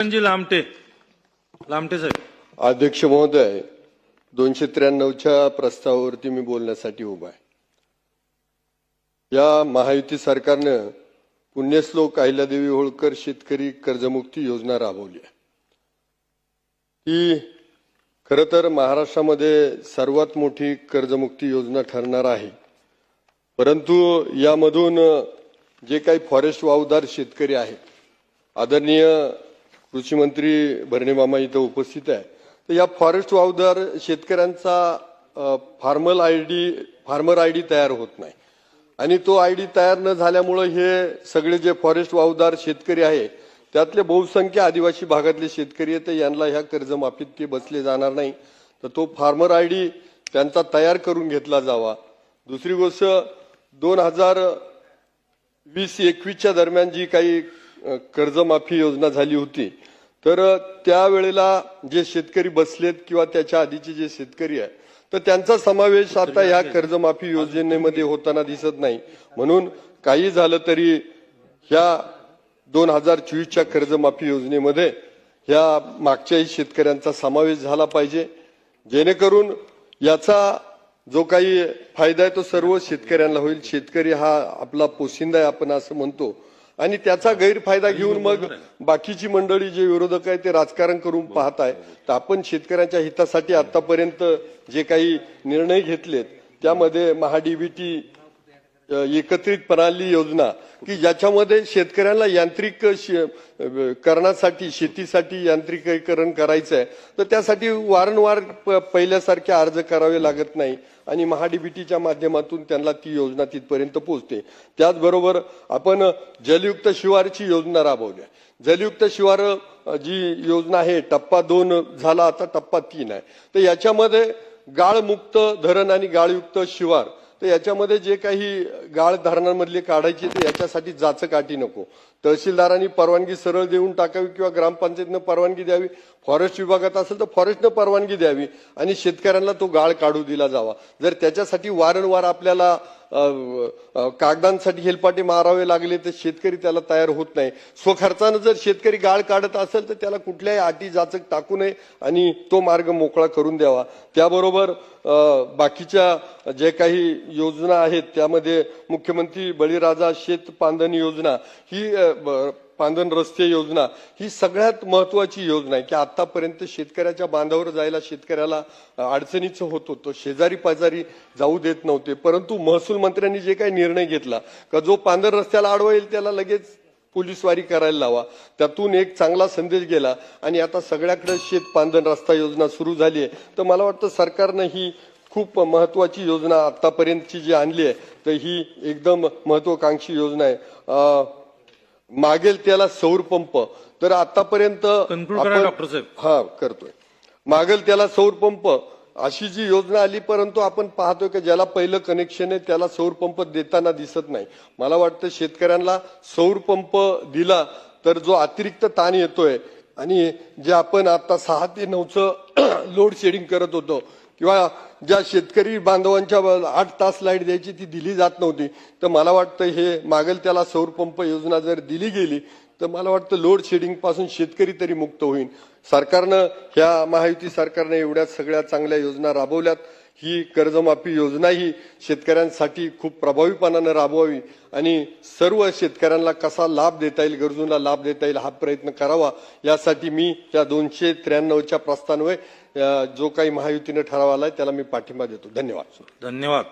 लामटे साहेब. अध्यक्ष महोदय, 293च्या प्रस्तावावरती मी बोलण्यासाठी उभा आहे. या महायुती सरकारनं पुण्यश्लोक अहिल्यादेवी होळकर शेतकरी कर्जमुक्ती योजना राबवली आहे. ही खरं तर महाराष्ट्रामध्ये सर्वात मोठी कर्जमुक्ती योजना ठरणार आहे. परंतु यामधून जे काही फॉरेस्ट वावदार शेतकरी आहेत, आदरणीय कृषी मंत्री भरणे मामा इथं उपस्थित आहे, तर या फॉरेस्ट वावदार शेतकऱ्यांचा फार्मर आयडी तयार होत नाही आणि तो आयडी तयार न झाल्यामुळे हे सगळे जे फॉरेस्ट वावदार शेतकरी आहे त्यातले बहुसंख्य आदिवासी भागातले शेतकरी आहेत, यांना ह्या कर्जमाफीत ते बसले जाणार नाही. तर तो फार्मर आयडी त्यांचा तयार करून घेतला जावा. दुसरी गोष्ट, 2020-21च्या दरम्यान जी काही कर्जमाफी योजना झाली होती, तर त्यावेळेला जे शेतकरी बसलेत किंवा त्याच्या आधीचे जे शेतकरी आहे, तर त्यांचा समावेश आता या कर्जमाफी योजनेमध्ये होताना दिसत नाही. म्हणून काही झालं तरी ह्या 2024च्या कर्जमाफी योजनेमध्ये ह्या मागच्याही शेतकऱ्यांचा समावेश झाला पाहिजे, जेणेकरून याचा जो काही फायदा आहे तो सर्व शेतकऱ्यांना होईल. शेतकरी हा आपला पोशिंदा आहे आपण असं म्हणतो, आणि त्याचा गैरफायदा घेऊन मग बाकीची मंडळी जे विरोधक आहे ते राजकारण करून पाहत आहे. तर आपण शेतकऱ्यांच्या हितासाठी आतापर्यंत जे काही निर्णय घेतलेत त्यामध्ये महाडीबीटी एकत्रित प्रणाली योजना, की ज्याच्यामध्ये शेतकऱ्यांना यांत्रिक करण्यासाठी शेतीसाठी यांत्रिकीकरण करायचं आहे, तर त्यासाठी वारंवार पहिल्यासारखे अर्ज करावे लागत नाही आणि महाडीबीटीच्या माध्यमातून त्यांना ती योजना तिथपर्यंत पोहोचते. त्याचबरोबर आपण जलयुक्त शिवारची योजना राबवली आहे. जलयुक्त शिवार जी योजना आहे, टप्पा 2 झाला, आता टप्पा 3 आहे. तर याच्यामध्ये गाळमुक्त धरण आणि गाळयुक्त शिवार, तर याच्यामध्ये जे काही गाळ धरणांमधले काढायचे तर याच्यासाठी जाचकाठी नको. तहसीलदारांनी परवानगी सरळ देऊन टाकावी किंवा ग्रामपंचायतीनं परवानगी द्यावी. फॉरेस्ट विभागात असेल तर फॉरेस्टनं परवानगी द्यावी आणि शेतकऱ्यांना तो गाळ काढू दिला जावा. जर त्याच्यासाठी वारंवार आपल्याला कागदांसाठी हेलपाटे मारावे लागले तर शेतकरी त्याला तयार होत नाही. स्वखर्चानं जर शेतकरी गाळ काढत असेल तर त्याला कुठल्याही अटी जाचक टाकू नये आणि तो मार्ग मोकळा करून द्यावा. त्याबरोबर बाकीच्या जे काही योजना आहेत त्यामध्ये मुख्यमंत्री बळीराजा शेत पांधन योजना, ही पांधन रस्ते योजना, ही सगळ्यात महत्वाची योजना आहे की आतापर्यंत शेतकऱ्याच्या बांधावर जायला शेतकऱ्याला अडचणीचं होत होतं, शेजारी पाजारी जाऊ देत नव्हते. परंतु महसूल मंत्र्यांनी जे काही निर्णय घेतला का जो पांधन रस्त्याला अडवेल त्याला लगेच पोलीसवारी करायला लावा, त्यातून एक चांगला संदेश गेला आणि आता सगळ्याकडे शेत पांधन रस्ता योजना सुरू झाली आहे. तर मला वाटतं सरकारनं ही खूप महत्वाची योजना आतापर्यंतची जी आणली आहे तर ही एकदम महत्वाकांक्षी योजना आहे. मागेल त्याला सौर पंप, तर आतापर्यंत करतोय. मागेल त्याला सौर पंप अशी जी योजना आली, परंतु आपण पाहतोय की ज्याला पहिलं कनेक्शन आहे त्याला सौर पंप देताना दिसत नाही. मला वाटतं शेतकऱ्यांना सौर पंप दिला तर जो अतिरिक्त ताण येतोय आणि जे आपण आता 6 ते 9चं लोड शेडिंग करत होतो किंवा ज्या शेतकरी बांधवांच्या 8 तास लाईट द्यायची ती दिली जात नव्हती, तर मला वाटतं हे मागेल त्याला सौर पंप योजना जर दिली गेली तर मला वाटतं लोड शेडिंग पासून शेतकरी तरी मुक्त होईल. सरकारनं, ह्या महायुती सरकारने एवढ्या सगळ्या चांगल्या योजना राबवल्यात. ही कर्जमाफी योजना ही शेतकऱ्यांसाठी खूप प्रभावीपणानं राबवावी आणि सर्व शेतकऱ्यांना कसा लाभ देता येईल, गरजूंना लाभ देता येईल हा प्रयत्न करावा. यासाठी मी त्या 293च्या प्रस्तावान्वये जो काही महायुतीने ठराव आलाय त्याला मी पाठिंबा देतो. धन्यवाद.